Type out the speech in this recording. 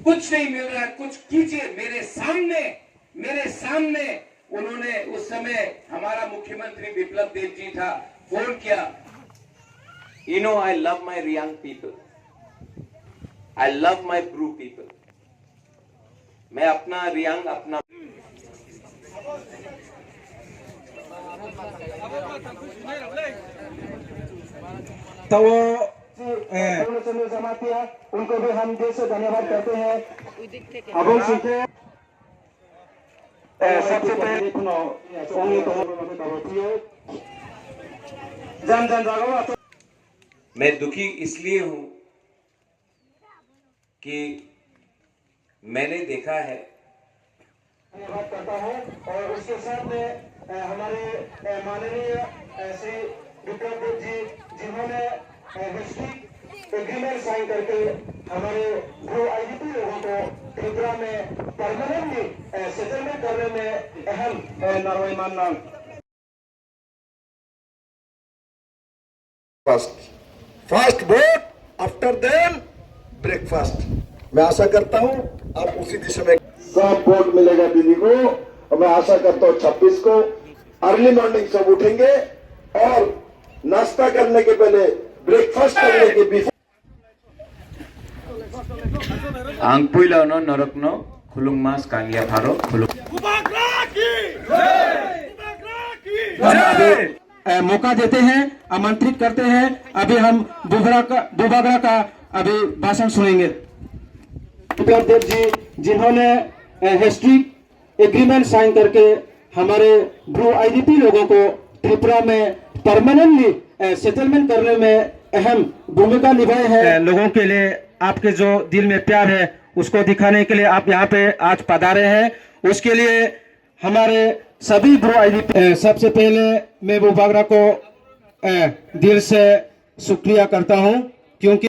कुछ नहीं मिल रहा है, कुछ कीजिए। मेरे सामने उन्होंने उस समय हमारा मुख्यमंत्री बिप्लब देव जी था, फोन किया। You know, I love my Riang people. I love my Bru people. मैं अपना रियांग अपना तो वो जमा किया, उनको भी हम दिल से धन्यवाद कहते हैं। अब हम सीखे सबसे पहले जन जन जागो। मैं दुखी इसलिए हूं कि मैंने देखा है, धन्यवाद करता हूं। और उसके साथ में हमारे माननीय श्री बिप्लब देव जी, जिन्होंने हिस्ट्री एग्रीमेंट साइन करके हमारे ब्रू आईडीपी लोगों को त्रिपुरा में परमानेंटली सेटलमेंट करने में अहम नारायण मानना। Fast vote, after then breakfast. मैं आशा करता हूं आप उसी दिशा में सब वोट मिलेगा दीदी को। और मैं आशा करता हूं 26 को अर्ली मॉर्निंग सब उठेंगे और नाश्ता करने के पहले, ब्रेकफास्ट करने के बिफोर आंगपुइलानो नरकनो खुलुंगमास कांगिया फारो खुलुंग। मौका देते हैं, आमंत्रित करते हैं। अभी हम बुबागरा का अभी भाषण सुनेंगे। बिप्लब देव जी, जिन्होंने हिस्ट्री एग्रीमेंट साइन करके हमारे ब्रू आईडीपी लोगों को त्रिपुरा में परमानेंटली सेटलमेंट करने में अहम भूमिका निभाई है। लोगों के लिए आपके जो दिल में प्यार है उसको दिखाने के लिए आप यहाँ पे आज पधारे हैं। उसके लिए हमारे सभी ब्रू आईडीपी, सबसे पहले मैं बुबागरा को दिल से शुक्रिया करता हूँ, क्योंकि